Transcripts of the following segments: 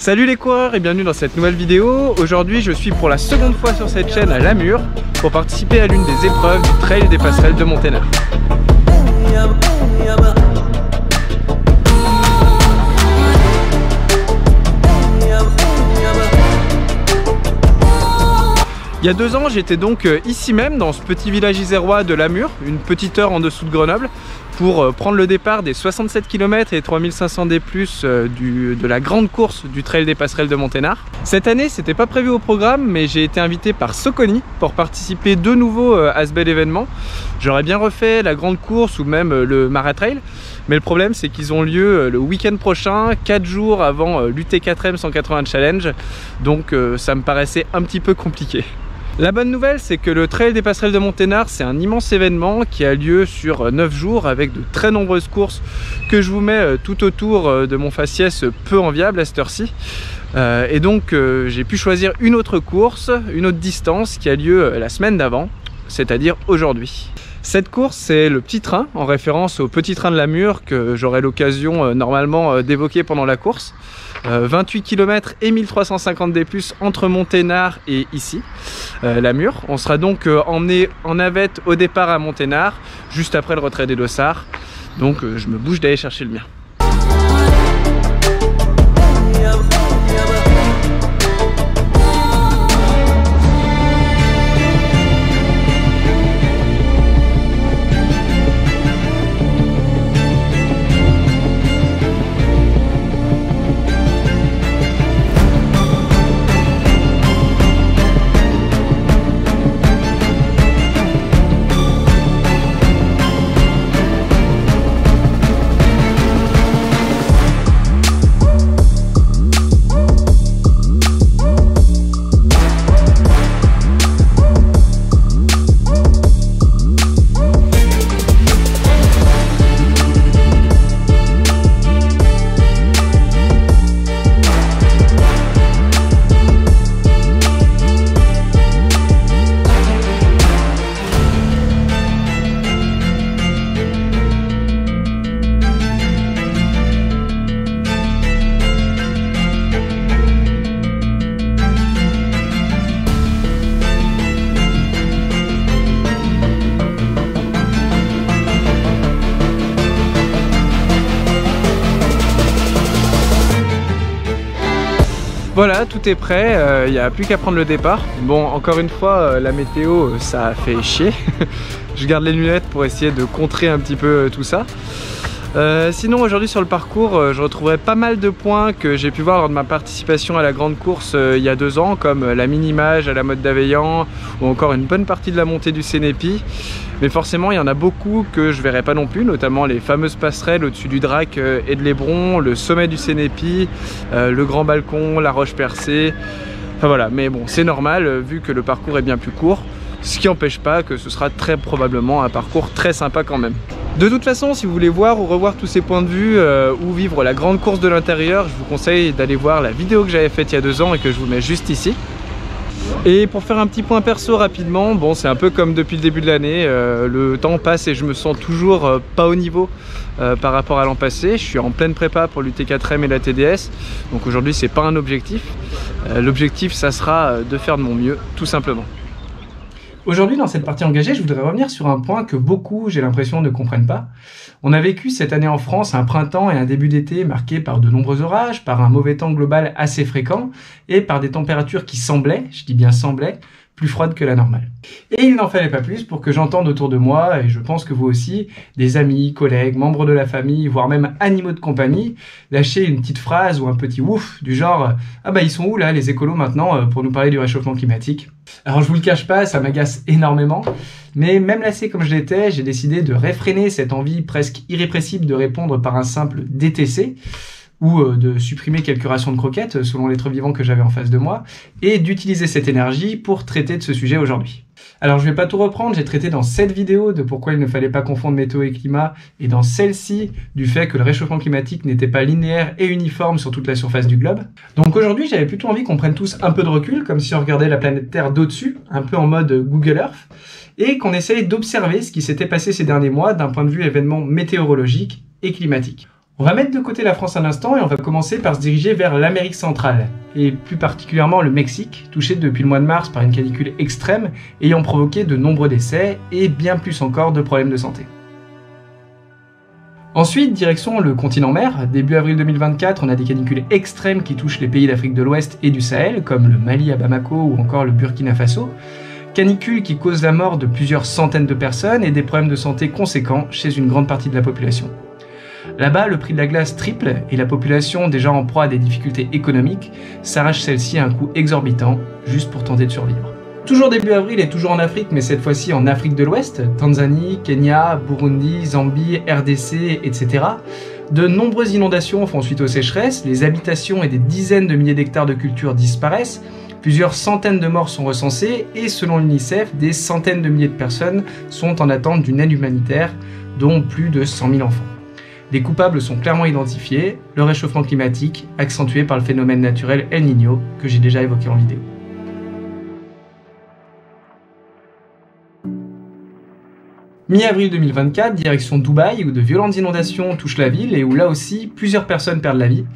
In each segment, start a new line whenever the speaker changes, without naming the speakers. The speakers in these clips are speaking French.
Salut les coureurs et bienvenue dans cette nouvelle vidéo. Aujourd'hui je suis pour la seconde fois sur cette chaîne à Lamure pour participer à l'une des épreuves du Trail des Passerelles de Monténard. Il y a 2 ans, j'étais donc ici même dans ce petit village isérois de Lamure, une petite heure en dessous de Grenoble, pour prendre le départ des 67 km et 3500 D+, de la grande course du Trail des Passerelles de Monténard. Cette année, c'était pas prévu au programme, mais j'ai été invité par Soconi pour participer de nouveau à ce bel événement. J'aurais bien refait la grande course ou même le Maratrail, mais le problème c'est qu'ils ont lieu le week-end prochain, 4 jours avant l'UT4M 180 Challenge, donc ça me paraissait un petit peu compliqué. La bonne nouvelle, c'est que le Trail des Passerelles de Monténard, c'est un immense événement qui a lieu sur 9 jours avec de très nombreuses courses que je vous mets tout autour de mon faciès peu enviable à cette heure-ci. Et donc j'ai pu choisir une autre course, une autre distance qui a lieu la semaine d'avant, c'est-à-dire aujourd'hui. Cette course, c'est le petit train, en référence au petit train de Lamure que j'aurai l'occasion normalement d'évoquer pendant la course. 28 km et 1350 D+ entre Monténard et ici, Lamure. On sera donc emmené en navette au départ à Monténard, juste après le retrait des dossards. Donc je me bouge d'aller chercher le mien. Voilà, tout est prêt, il n'y a plus qu'à prendre le départ. Bon, encore une fois, la météo, ça a fait chier. Je garde les lunettes pour essayer de contrer un petit peu tout ça. Sinon, aujourd'hui sur le parcours, je retrouverai pas mal de points que j'ai pu voir lors de ma participation à la grande course il y a 2 ans, comme la mini-mage à la Motte d'Aveillan ou encore une bonne partie de la montée du Sénépi. Mais forcément, il y en a beaucoup que je verrai pas non plus, notamment les fameuses passerelles au-dessus du Drac et de l'Hébron, le sommet du Sénépi, le Grand Balcon, la Roche Percée. Enfin voilà, mais bon, c'est normal vu que le parcours est bien plus court, ce qui n'empêche pas que ce sera très probablement un parcours très sympa quand même. De toute façon, si vous voulez voir ou revoir tous ces points de vue ou vivre la grande course de l'intérieur, je vous conseille d'aller voir la vidéo que j'avais faite il y a 2 ans et que je vous mets juste ici. Et pour faire un petit point perso rapidement, bon, c'est un peu comme depuis le début de l'année, le temps passe et je me sens toujours pas au niveau par rapport à l'an passé. Je suis en pleine prépa pour l'UT4M et la TDS, donc aujourd'hui c'est pas un objectif. L'objectif ça sera de faire de mon mieux, tout simplement. Aujourd'hui, dans cette partie engagée, je voudrais revenir sur un point que beaucoup, j'ai l'impression, ne comprennent pas. On a vécu cette année en France un printemps et un début d'été marqués par de nombreux orages, par un mauvais temps global assez fréquent et par des températures qui semblaient, je dis bien semblaient, plus froides que la normale. Et il n'en fallait pas plus pour que j'entende autour de moi, et je pense que vous aussi, des amis, collègues, membres de la famille, voire même animaux de compagnie, lâcher une petite phrase ou un petit ouf du genre « Ah bah ils sont où là les écolos maintenant pour nous parler du réchauffement climatique ?» Alors je vous le cache pas, ça m'agace énormément, mais même lassé comme je l'étais, j'ai décidé de réfréner cette envie presque irrépressible de répondre par un simple DTC, ou de supprimer quelques rations de croquettes selon l'être vivant que j'avais en face de moi, et d'utiliser cette énergie pour traiter de ce sujet aujourd'hui. Alors je vais pas tout reprendre, j'ai traité dans cette vidéo de pourquoi il ne fallait pas confondre météo et climat, et dans celle-ci du fait que le réchauffement climatique n'était pas linéaire et uniforme sur toute la surface du globe. Donc aujourd'hui j'avais plutôt envie qu'on prenne tous un peu de recul, comme si on regardait la planète Terre d'au-dessus, un peu en mode Google Earth, et qu'on essaye d'observer ce qui s'était passé ces derniers mois d'un point de vue événement météorologique et climatique. On va mettre de côté la France un instant et on va commencer par se diriger vers l'Amérique centrale, et plus particulièrement le Mexique, touché depuis le mois de mars par une canicule extrême ayant provoqué de nombreux décès et bien plus encore de problèmes de santé. Ensuite, direction le continent mer. Début avril 2024, on a des canicules extrêmes qui touchent les pays d'Afrique de l'Ouest et du Sahel, comme le Mali à Bamako ou encore le Burkina Faso. Canicules qui causent la mort de plusieurs centaines de personnes et des problèmes de santé conséquents chez une grande partie de la population. Là-bas, le prix de la glace triple et la population, déjà en proie à des difficultés économiques, s'arrache celle-ci à un coût exorbitant, juste pour tenter de survivre. Toujours début avril et toujours en Afrique, mais cette fois-ci en Afrique de l'Ouest, Tanzanie, Kenya, Burundi, Zambie, RDC, etc. De nombreuses inondations font suite aux sécheresses, les habitations et des dizaines de milliers d'hectares de cultures disparaissent, plusieurs centaines de morts sont recensées et selon l'UNICEF, des centaines de milliers de personnes sont en attente d'une aide humanitaire, dont plus de 100 000 enfants. Les coupables sont clairement identifiés, le réchauffement climatique, accentué par le phénomène naturel El Niño, que j'ai déjà évoqué en vidéo. Mi-avril 2024, direction Dubaï, où de violentes inondations touchent la ville et où là aussi, plusieurs personnes perdent la vie.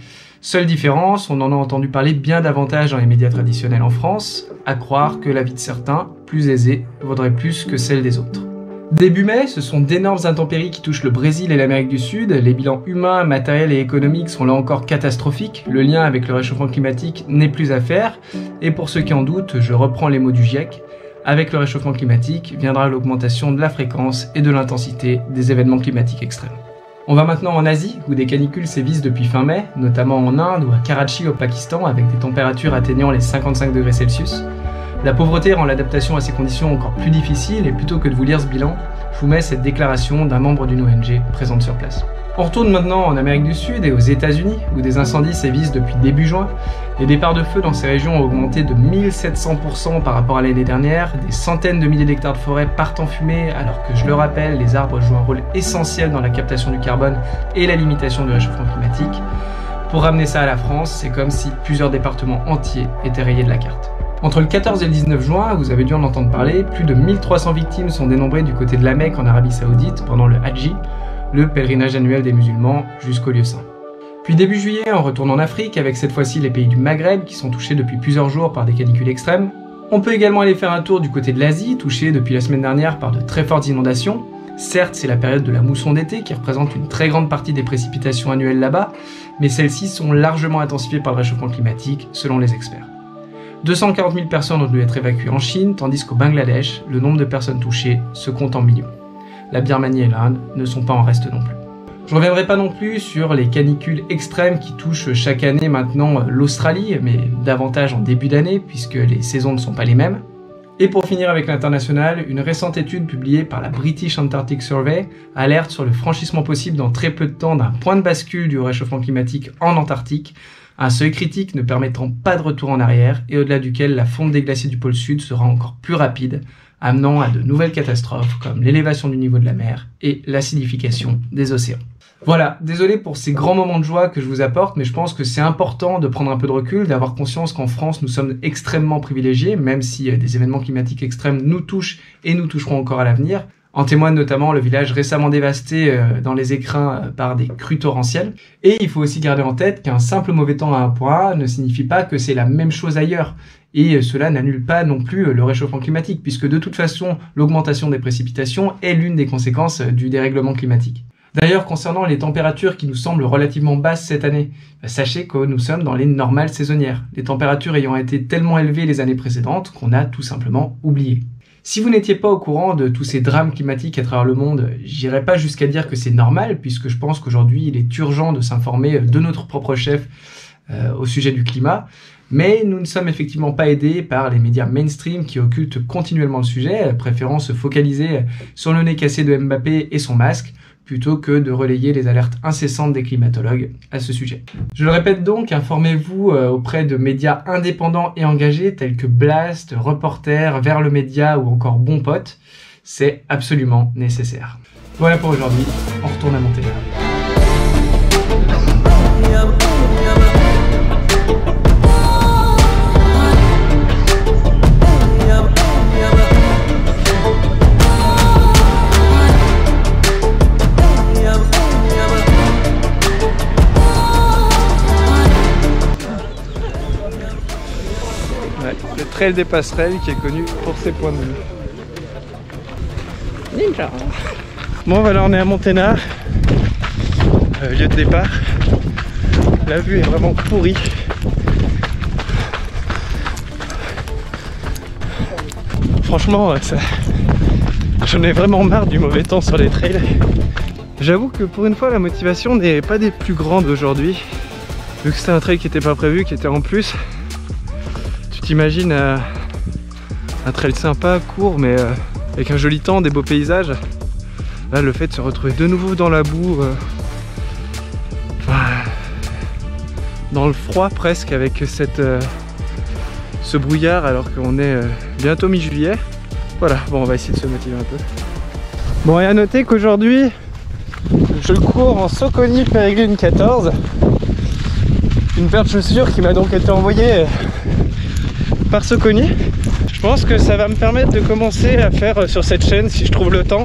Seule différence, on en a entendu parler bien davantage dans les médias traditionnels en France, à croire que la vie de certains, plus aisée, vaudrait plus que celle des autres. Début mai, ce sont d'énormes intempéries qui touchent le Brésil et l'Amérique du Sud. Les bilans humains, matériels et économiques sont là encore catastrophiques. Le lien avec le réchauffement climatique n'est plus à faire. Et pour ceux qui en doutent, je reprends les mots du GIEC. Avec le réchauffement climatique viendra l'augmentation de la fréquence et de l'intensité des événements climatiques extrêmes. On va maintenant en Asie, où des canicules sévissent depuis fin mai, notamment en Inde ou à Karachi au Pakistan, avec des températures atteignant les 55 degrés Celsius. La pauvreté rend l'adaptation à ces conditions encore plus difficile et plutôt que de vous lire ce bilan, je vous mets cette déclaration d'un membre d'une ONG présente sur place. On retourne maintenant en Amérique du Sud et aux États-Unis où des incendies sévissent depuis début juin. Les départs de feu dans ces régions ont augmenté de 1700% par rapport à l'année dernière. Des centaines de milliers d'hectares de forêt partent en fumée alors que, je le rappelle, les arbres jouent un rôle essentiel dans la captation du carbone et la limitation du réchauffement climatique. Pour ramener ça à la France, c'est comme si plusieurs départements entiers étaient rayés de la carte. Entre le 14 et le 19 juin, vous avez dû en entendre parler, plus de 1300 victimes sont dénombrées du côté de la Mecque en Arabie Saoudite pendant le Hadji, le pèlerinage annuel des musulmans jusqu'au lieu saint. Puis début juillet, on retourne en Afrique avec cette fois-ci les pays du Maghreb qui sont touchés depuis plusieurs jours par des canicules extrêmes. On peut également aller faire un tour du côté de l'Asie, touché depuis la semaine dernière par de très fortes inondations. Certes, c'est la période de la mousson d'été qui représente une très grande partie des précipitations annuelles là-bas, mais celles-ci sont largement intensifiées par le réchauffement climatique, selon les experts. 240 000 personnes ont dû être évacuées en Chine, tandis qu'au Bangladesh, le nombre de personnes touchées se compte en millions. La Birmanie et l'Inde ne sont pas en reste non plus. Je ne reviendrai pas non plus sur les canicules extrêmes qui touchent chaque année maintenant l'Australie, mais davantage en début d'année, puisque les saisons ne sont pas les mêmes. Et pour finir avec l'international, une récente étude publiée par la British Antarctic Survey alerte sur le franchissement possible dans très peu de temps d'un point de bascule du réchauffement climatique en Antarctique, un seuil critique ne permettant pas de retour en arrière et au-delà duquel la fonte des glaciers du pôle sud sera encore plus rapide, amenant à de nouvelles catastrophes comme l'élévation du niveau de la mer et l'acidification des océans. Voilà, désolé pour ces grands moments de joie que je vous apporte, mais je pense que c'est important de prendre un peu de recul, d'avoir conscience qu'en France, nous sommes extrêmement privilégiés, même si des événements climatiques extrêmes nous touchent et nous toucheront encore à l'avenir. En témoigne notamment le village récemment dévasté dans les écrins par des crues torrentielles. Et il faut aussi garder en tête qu'un simple mauvais temps à un point ne signifie pas que c'est la même chose ailleurs. Et cela n'annule pas non plus le réchauffement climatique, puisque de toute façon, l'augmentation des précipitations est l'une des conséquences du dérèglement climatique. D'ailleurs, concernant les températures qui nous semblent relativement basses cette année, sachez que nous sommes dans les normales saisonnières, les températures ayant été tellement élevées les années précédentes qu'on a tout simplement oublié. Si vous n'étiez pas au courant de tous ces drames climatiques à travers le monde, j'irai pas jusqu'à dire que c'est normal, puisque je pense qu'aujourd'hui il est urgent de s'informer de notre propre chef au sujet du climat, mais nous ne sommes effectivement pas aidés par les médias mainstream qui occultent continuellement le sujet, préférant se focaliser sur le nez cassé de Mbappé et son masque, plutôt que de relayer les alertes incessantes des climatologues à ce sujet. Je le répète donc, informez-vous auprès de médias indépendants et engagés tels que Blast, Reporter, Vers le Média ou encore Bon Pote. C'est absolument nécessaire. Voilà pour aujourd'hui, on retourne à Montréal. Ouais, le trail des passerelles qui est connu pour ses points de vue. Ninja. Bon voilà, on est à Monténard, lieu de départ. La vue est vraiment pourrie. Franchement, j'en ai vraiment marre du mauvais temps sur les trails. J'avoue que pour une fois, la motivation n'est pas des plus grandes aujourd'hui. Vu que c'était un trail qui n'était pas prévu, qui était en plus. Tu t'imagines un trail sympa, court, mais avec un joli temps, des beaux paysages. Là, le fait de se retrouver de nouveau dans la boue, dans le froid presque, avec ce brouillard alors qu'on est bientôt mi-juillet. Voilà, bon, on va essayer de se motiver un peu. Bon, et à noter qu'aujourd'hui, je cours en Saucony Peregrine 14. Une paire de chaussures qui m'a donc été envoyée par Saucony. Je pense que ça va me permettre de commencer à faire sur cette chaîne, si je trouve le temps,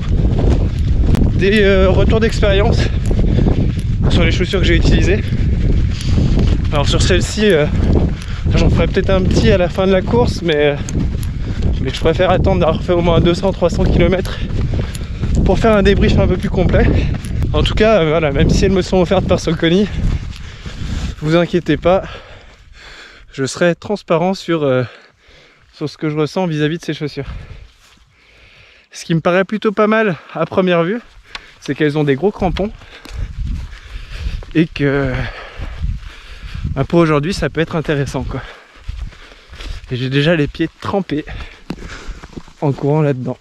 des retours d'expérience sur les chaussures que j'ai utilisées. Alors sur celle-ci, j'en ferai peut-être un petit à la fin de la course, mais je préfère attendre d'avoir fait au moins 200-300 km pour faire un débrief un peu plus complet. En tout cas, voilà, même si elles me sont offertes par Saucony, vous inquiétez pas, je serai transparent sur ce que je ressens vis-à-vis de ces chaussures. Ce qui me paraît plutôt pas mal à première vue, c'est qu'elles ont des gros crampons et que pour aujourd'hui ça peut être intéressant quoi. Et j'ai déjà les pieds trempés en courant là-dedans.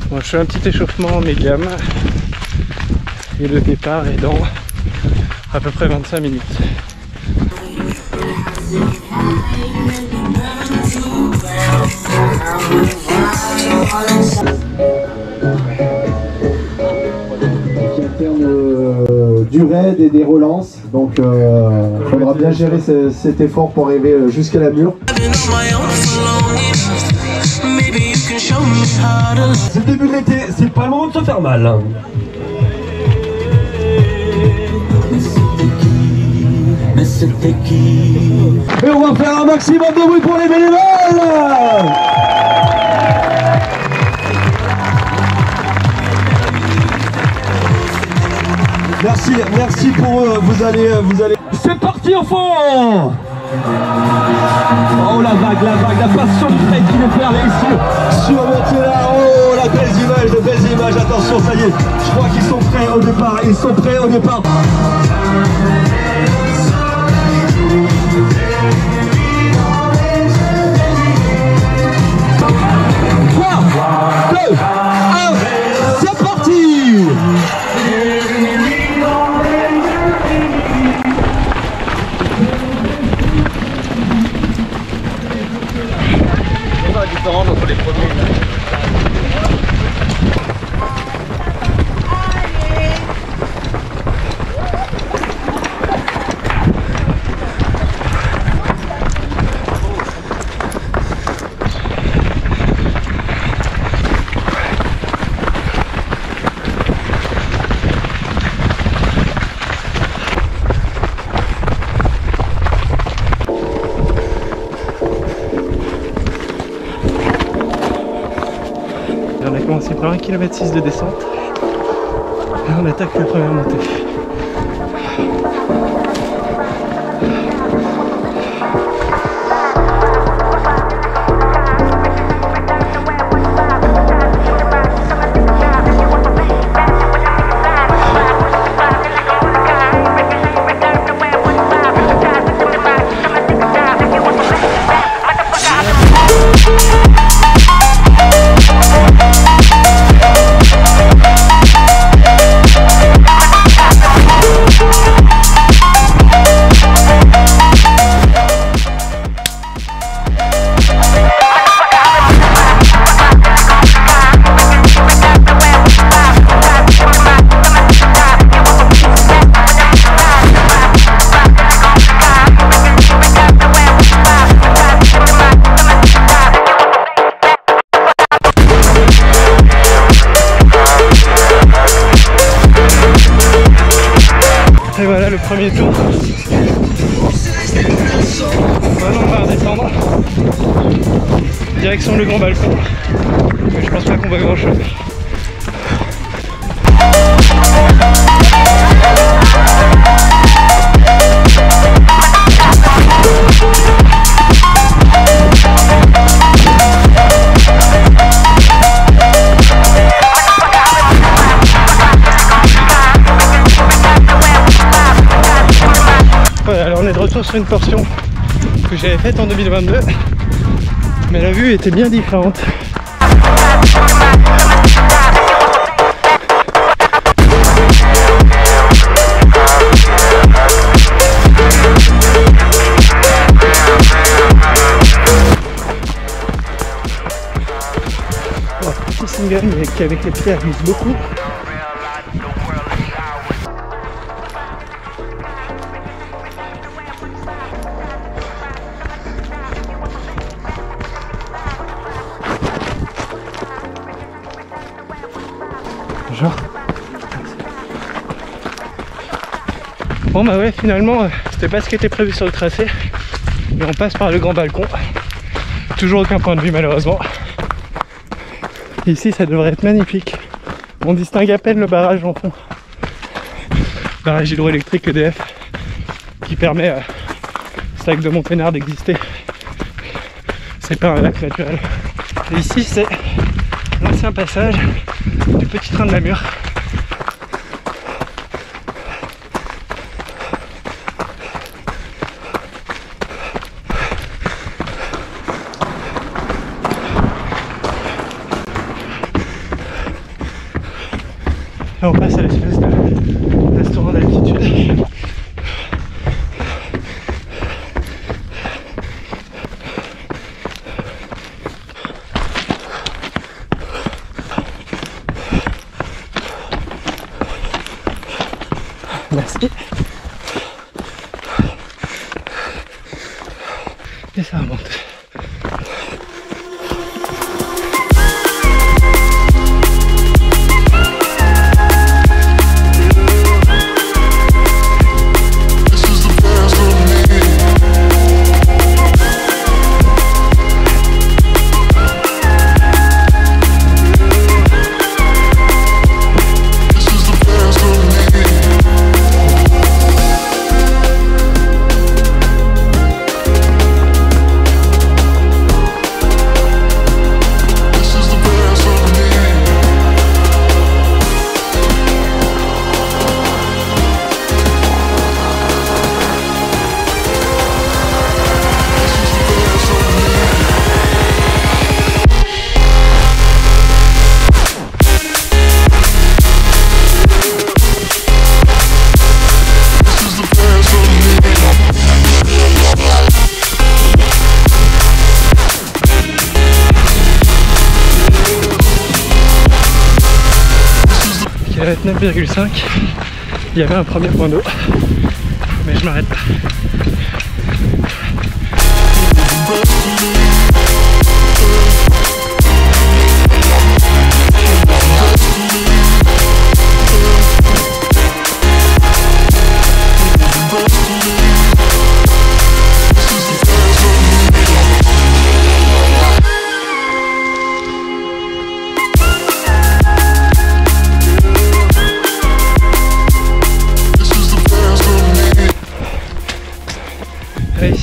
Bon, je fais un petit échauffement en médium et le départ est dans à peu près 25 minutes.
Du raid et des relances, donc il faudra bien gérer cet effort pour arriver jusqu'à la mur. C'est le début de l'été, c'est pas le moment de se faire mal. Et on va faire un maximum de bruit pour les bénévoles. Merci pour eux, vous allez... C'est parti enfants. Oh la vague, la passion du trail qui nous fait aller ici sur Monténard. Oh la belles images, attention ça y est, je crois qu'ils sont prêts au départ, C'est parti.
Différence entre les premiers. On a commencé par 1,6 km de descente et on attaque la première montée. Et voilà le premier tour. Maintenant on va redescendre. direction le grand balcon. Mais je pense pas qu'on voit grand chose.
Voilà, alors on est de retour sur une portion que j'avais faite en 2022, mais la vue était bien différente. Oh, petit single mais qui avec les pieds avise beaucoup. Genre. Bon bah ouais, finalement c'était pas ce qui était prévu sur le tracé, mais on passe par le grand balcon. Toujours aucun point de vue malheureusement. Ici ça devrait être magnifique. On distingue à peine le barrage en fond. Barrage hydroélectrique EDF qui permet à ce lac de Monténard d'exister. C'est pas un lac naturel. Et ici c'est l'ancien passage du petit train de la Mure. Là on passe à l'espèce de restaurant d'altitude. Merci. Et ça remonte. Kilomètre 9,5, il y avait un premier point d'eau, mais je m'arrête là.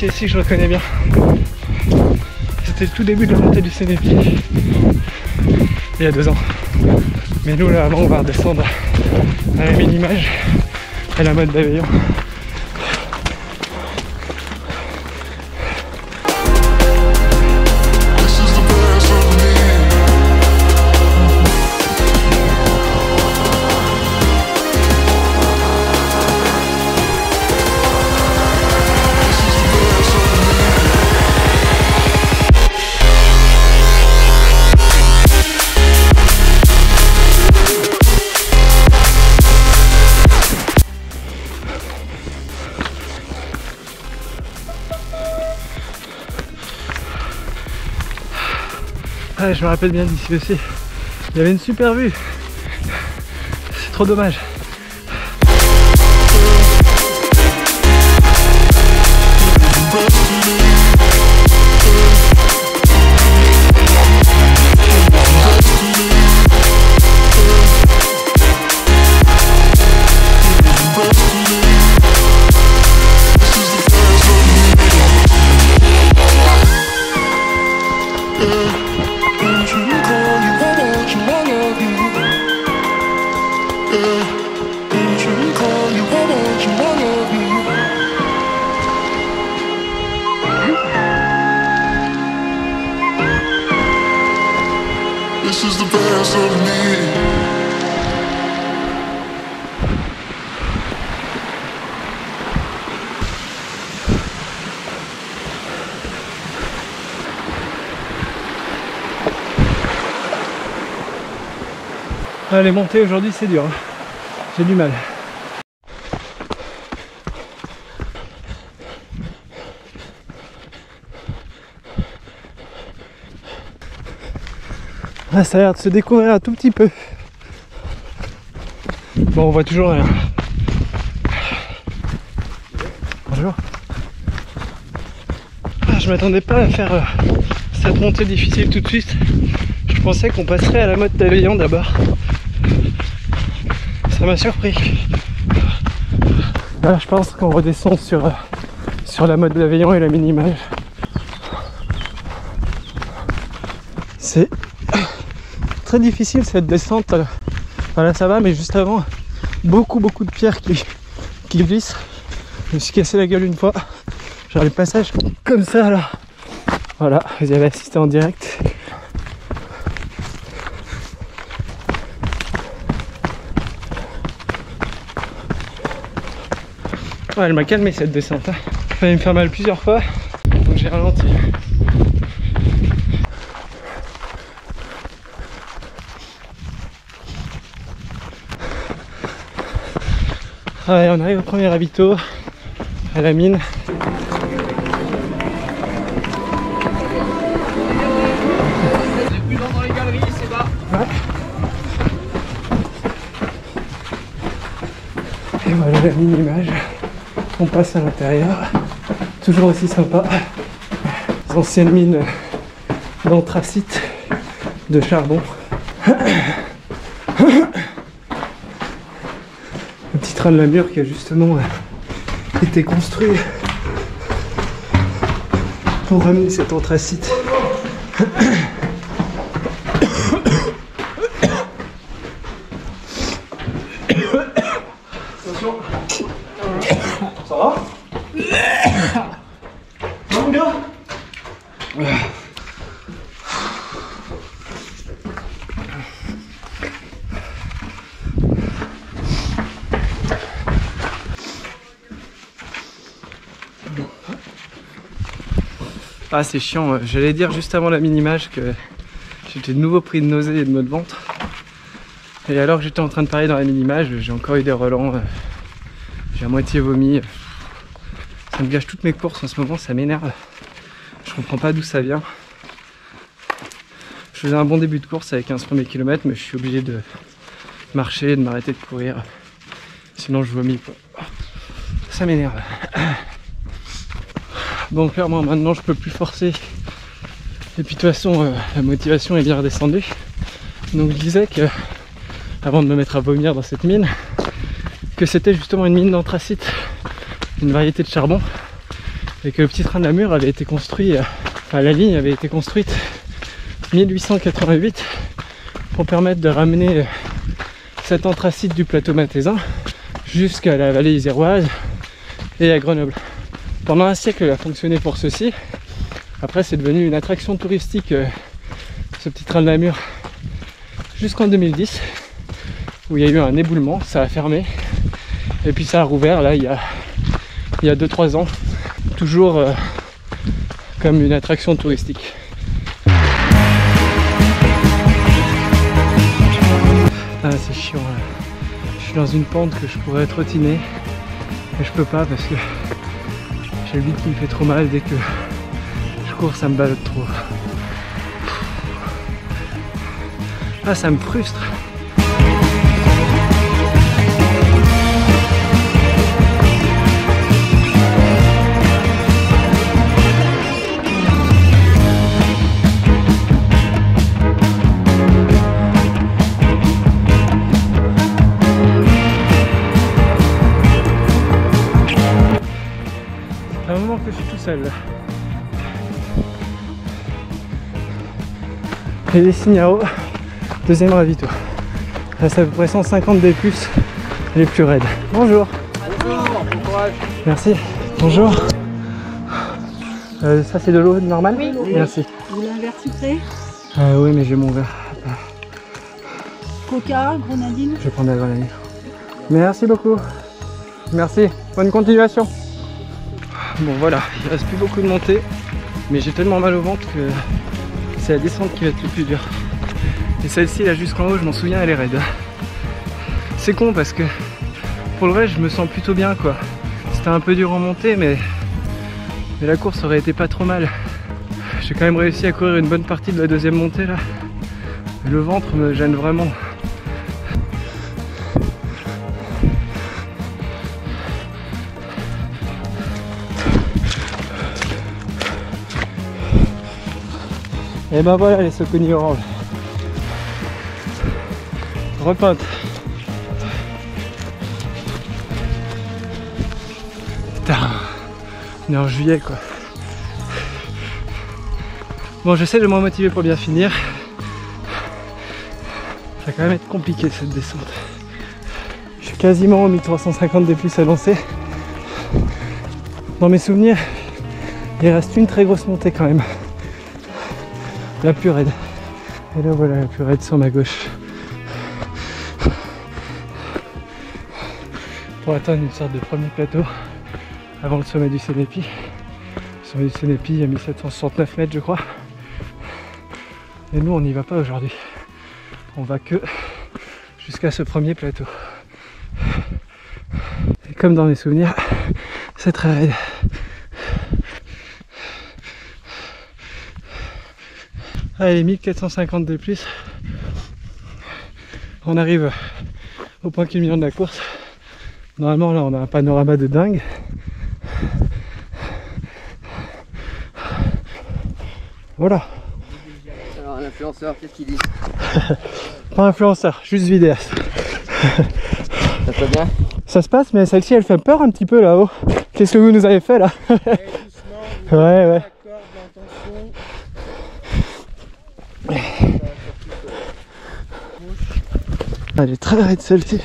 Ici je reconnais bien. C'était le tout début de la montée du Sénépi il y a 2 ans. Mais nous là avant on va redescendre à la mini-image à la mode d'Aveyron. Ah, je me rappelle bien d'ici aussi. Il y avait une super vue. C'est trop dommage.
This is the best of me.
Ah, les montées aujourd'hui c'est dur, hein. J'ai du mal. Ah, ça a l'air de se découvrir un tout petit peu. Bon, on voit toujours rien. Bonjour. Ah, je m'attendais pas à faire cette montée difficile tout de suite. Je pensais qu'on passerait à la mode d'Aveyron d'abord. Ça m'a surpris. Là, je pense qu'on redescend sur la mode d'Aveyron et la Mini-Mage. C'est très difficile cette descente. Voilà, ça va, mais juste avant, beaucoup de pierres qui glissent. Je me suis cassé la gueule une fois. Genre les passages comme ça là. Voilà, vous avez assisté en direct. Ouais, elle m'a calmé cette descente, hein. Il fallait me faire mal plusieurs fois, donc j'ai ralenti. Ouais, on arrive au premier ravito, à la mine.
Dans les galeries, c'est bas.
Ouais. Et voilà la mini-image. On passe à l'intérieur, toujours aussi sympa. Les anciennes mines d'anthracite, de charbon. Le petit train de la Mure qui a justement été construit pour ramener cet anthracite. Attention. Ça va? Non, gars?
Ah, c'est chiant. J'allais dire juste avant la mini-mage que j'étais de nouveau pris de nausées et de maux de ventre. Et alors que j'étais en train de parler dans la mini-mage, j'ai encore eu des relents. J'ai à moitié vomi. Ça me gâche toutes mes courses en ce moment, ça m'énerve. Je comprends pas d'où ça vient. Je faisais un bon début de course avec 15 premiers kilomètres, mais je suis obligé de marcher, de m'arrêter de courir. Sinon je vomis, quoi. Ça m'énerve. Bon, clairement maintenant je peux plus forcer. Et puis de toute façon la motivation est bien redescendue. Donc je disais que, avant de me mettre à vomir dans cette mine, que c'était justement une mine d'anthracite, une variété de charbon, et que le petit train de la Mure avait été construit, enfin la ligne avait été construite 1888 pour permettre de ramener cet anthracite du plateau mathésin jusqu'à la vallée iséroise et à Grenoble. Pendant un siècle, elle a fonctionné pour ceci. Après, c'est devenu une attraction touristique, ce petit train de la Mure, jusqu'en 2010, où il y a eu un éboulement, ça a fermé, et puis ça a rouvert là il y a 2-3 ans, toujours comme une attraction touristique. Ah, c'est chiant là. Je suis dans une pente que je pourrais trottiner, mais je peux pas parce que j'ai le bide qui me fait trop mal. Dès que je cours, ça me ballotte trop. Ah, ça me frustre. Un moment que je suis tout seul là. Et les signaux, deuxième ravito. Là, c'est à peu près 150 des plus les plus raides. Bonjour. Bonjour, bon courage.
Merci. Bonjour. Ça c'est de l'eau normale?
Oui.
Merci.
Vous voulez un verre sucré?
Ah oui, mais j'ai mon verre.
Coca, grenadine.
Je vais prendre la grenadine. Merci beaucoup. Merci. Bonne continuation. Bon voilà, il reste plus beaucoup de montée. Mais j'ai tellement mal au ventre que c'est la descente qui va être le plus dur. Et celle-ci là jusqu'en haut, je m'en souviens, elle est raide. C'est con parce que pour le reste, je me sens plutôt bien quoi. C'était un peu dur en montée, mais la course aurait été pas trop mal. J'ai quand même réussi à courir une bonne partie de la deuxième montée là. Le ventre me gêne vraiment. Et ben voilà les Saucony orange. Repeinte. Putain, on est en juillet quoi. Bon, j'essaie de me motiver pour bien finir. Ça va quand même être compliqué cette descente. Je suis quasiment au 1350 des plus annoncés. Dans mes souvenirs, il reste une très grosse montée quand même. La plus raide. Et là voilà la plus raide sur ma gauche. Pour atteindre une sorte de premier plateau avant le sommet du Sénépi. Le sommet du Sénépi, il y a 1769 mètres je crois. Et nous on n'y va pas aujourd'hui. On va que jusqu'à ce premier plateau. Et comme dans mes souvenirs, c'est très raide. Allez, 1450 de plus. On arrive au point culminant de la course. Normalement là on a un panorama de dingue. Voilà.
Alors l'influenceur, qu'est-ce qu'il dit?
Pas influenceur, juste vidéaste.
Ça se passe bien?
Ça se passe, mais celle-ci elle fait peur un petit peu là-haut. Qu'est-ce que vous nous avez fait là? Ouais. Elle est très raide celle-ci.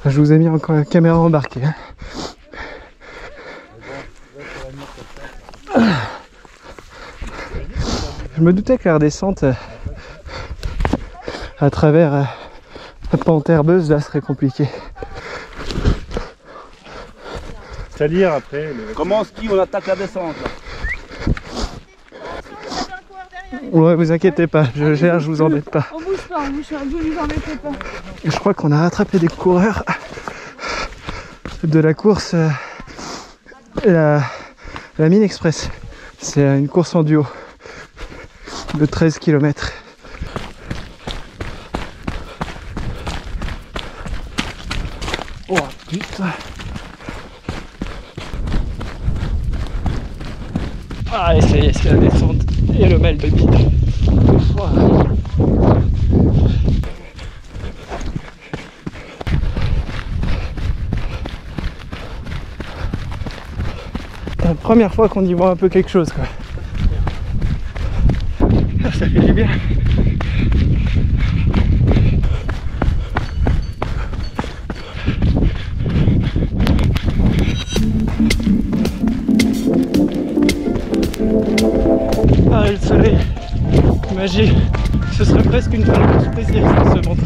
Je vous ai mis encore la caméra embarquée. Je me doutais que la redescente à travers la pente herbeuse là serait compliquée.
C'est-à-dire après
Comment on ski, on attaque la descente là.
Ouais, vous inquiétez pas, je gère, je vous embête pas.
On bouge pas, vous nous embêtez pas.
Je crois qu'on a rattrapé des coureurs de la course la Mine Express. C'est une course en duo de 13 km. Oh putain. Ah et ça y est, c'est la descente et le mal de bide. C'est la première fois qu'on y voit un peu quelque chose quoi. Ah, ça fait du bien. Ah, le soleil, magie, ce serait presque une fin de course plaisir si se montre.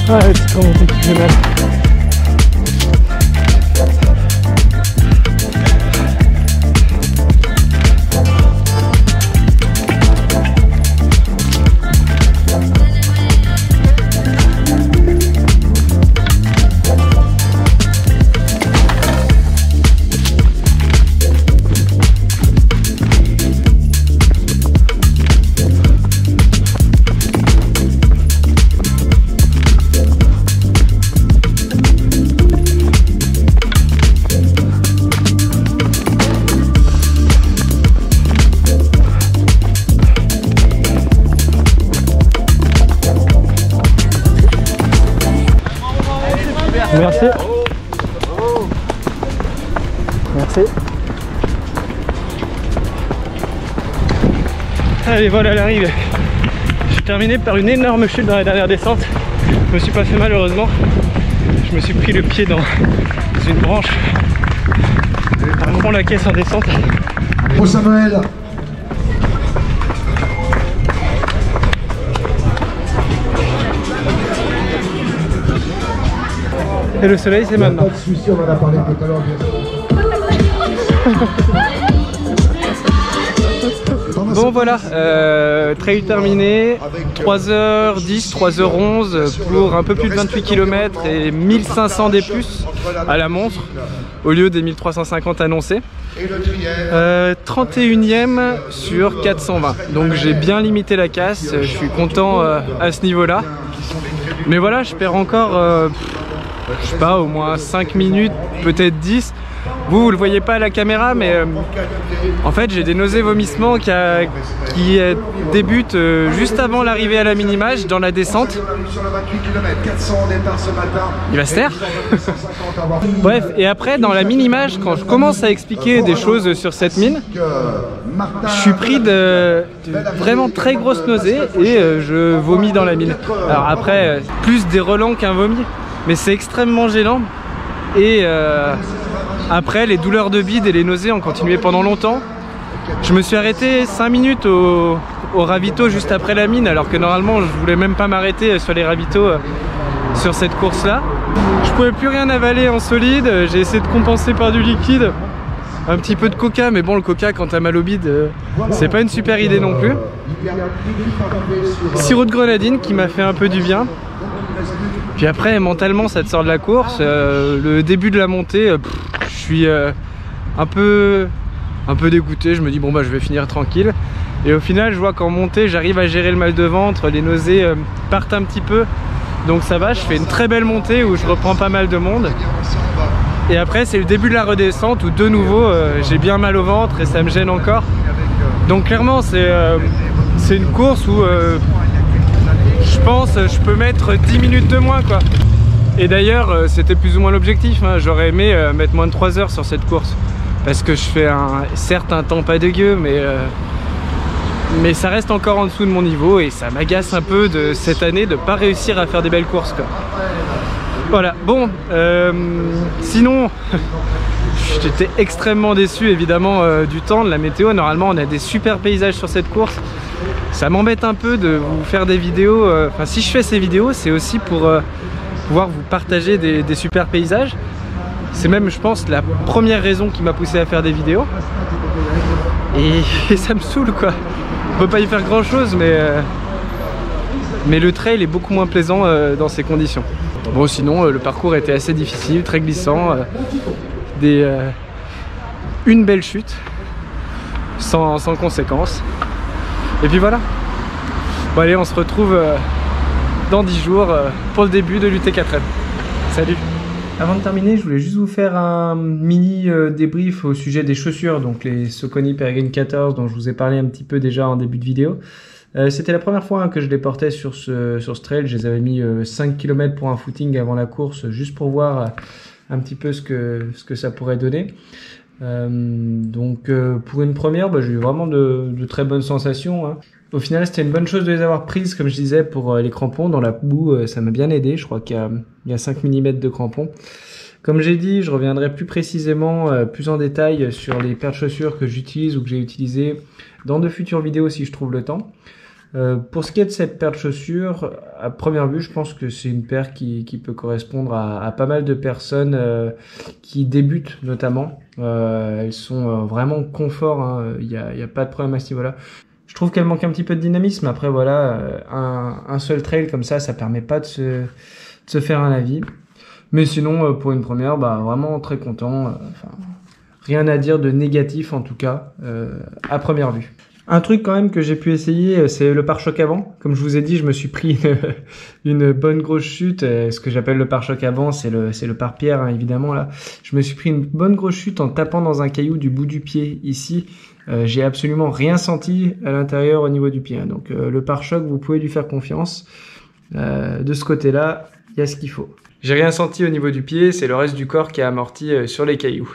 Ah, la petite remontée qui fait mal.
Merci. Merci. Allez, voilà l'arrivée. J'ai terminé par une énorme chute dans la dernière descente. Je me suis pas fait mal heureusement. Je me suis pris le pied dans une branche. À fond la caisse en descente.
Pour Samuel.
Et le soleil c'est maintenant.
Pas de soucis, on en a parlé tout à l'heure, bien sûr.
Bon voilà, trail terminé, 3h10, 3h11 pour un peu plus de 28 km et 1500 D+, à la montre, au lieu des 1350 annoncés. 31e sur 420, donc j'ai bien limité la casse, je suis content à ce niveau-là. Mais voilà, je perds encore, je sais pas, au moins 5 minutes, peut-être 10. Vous le voyez pas à la caméra, mais en fait j'ai des nausées vomissements qui débutent juste avant l'arrivée à la Minimage dans la descente. Il va se taire. Bref, et après dans la Minimage, quand je commence à expliquer des choses sur cette mine, je suis pris de vraiment très grosses nausées et je vomis dans la mine. Alors après, plus des relents qu'un vomi, mais c'est extrêmement gênant. Et après, les douleurs de bide et les nausées ont continué pendant longtemps. Je me suis arrêté 5 minutes au ravito juste après la mine, alors que normalement je voulais même pas m'arrêter sur les ravitaux sur cette course là. Je pouvais plus rien avaler en solide, j'ai essayé de compenser par du liquide, un petit peu de coca, mais bon, le coca quand t'as mal au bide c'est pas une super idée non plus. Sirop de grenadine qui m'a fait un peu du bien. Puis après, mentalement, ça te sort de la course. Le début de la montée, je suis un peu dégoûté. Je me dis bon bah je vais finir tranquille. Et au final, je vois qu'en montée, j'arrive à gérer le mal de ventre, les nausées partent un petit peu. Donc ça va, je fais une très belle montée où je reprends pas mal de monde. Et après, c'est le début de la redescente où de nouveau, j'ai bien mal au ventre et ça me gêne encore. Donc clairement, c'est une course où je pense je peux mettre 10 minutes de moins quoi. Et d'ailleurs c'était plus ou moins l'objectif, hein. J'aurais aimé mettre moins de 3 heures sur cette course parce que je fais certes un temps pas dégueu, mais ça reste encore en dessous de mon niveau et ça m'agace un peu de cette année de pas réussir à faire des belles courses quoi. Voilà, bon sinon j'étais extrêmement déçu évidemment du temps, de la météo. Normalement on a des super paysages sur cette course. Ça m'embête un peu de vous faire des vidéos, enfin si je fais ces vidéos c'est aussi pour pouvoir vous partager des super paysages. C'est même je pense la première raison qui m'a poussé à faire des vidéos. Et ça me saoule quoi. On peut pas y faire grand chose mais le trail est beaucoup moins plaisant dans ces conditions. Bon sinon le parcours était assez difficile, très glissant, une belle chute sans conséquences. Et puis voilà. Bon allez, on se retrouve dans 10 jours pour le début de l'UT4M. Salut. Avant de terminer, je voulais juste vous faire un mini débrief au sujet des chaussures, donc les Saucony Peregrine 14 dont je vous ai parlé un petit peu déjà en début de vidéo. C'était la première fois que je les portais sur ce trail. Je les avais mis 5 km pour un footing avant la course, juste pour voir un petit peu ce que ça pourrait donner. Donc pour une première, j'ai eu vraiment de très bonnes sensations, hein. Au final c'était une bonne chose de les avoir prises, comme je disais, pour les crampons. Dans la boue ça m'a bien aidé, je crois qu'il y a 5 mm de crampons. Comme j'ai dit, je reviendrai plus précisément, plus en détail sur les paires de chaussures que j'utilise ou que j'ai utilisées dans de futures vidéos si je trouve le temps. Pour ce qui est de cette paire de chaussures, à première vue, je pense que c'est une paire qui peut correspondre à pas mal de personnes qui débutent notamment. Elles sont vraiment confort, hein. Il y a pas de problème à ce niveau-là. Je trouve qu'elle manque un petit peu de dynamisme. Après voilà, un seul trail comme ça permet pas de se faire un avis. Mais sinon, pour une première, vraiment très content. Rien à dire de négatif en tout cas, à première vue. Un truc quand même que j'ai pu essayer, c'est le pare-choc avant. Comme je vous ai dit, je me suis pris une bonne grosse chute. Ce que j'appelle le pare-choc avant, c'est le pare-pierre, hein, évidemment là. Je me suis pris une bonne grosse chute en tapant dans un caillou du bout du pied ici. J'ai absolument rien senti à l'intérieur au niveau du pied. Hein. Donc le pare-choc, vous pouvez lui faire confiance. De ce côté-là, il y a ce qu'il faut. J'ai rien senti au niveau du pied, c'est le reste du corps qui a amorti sur les cailloux.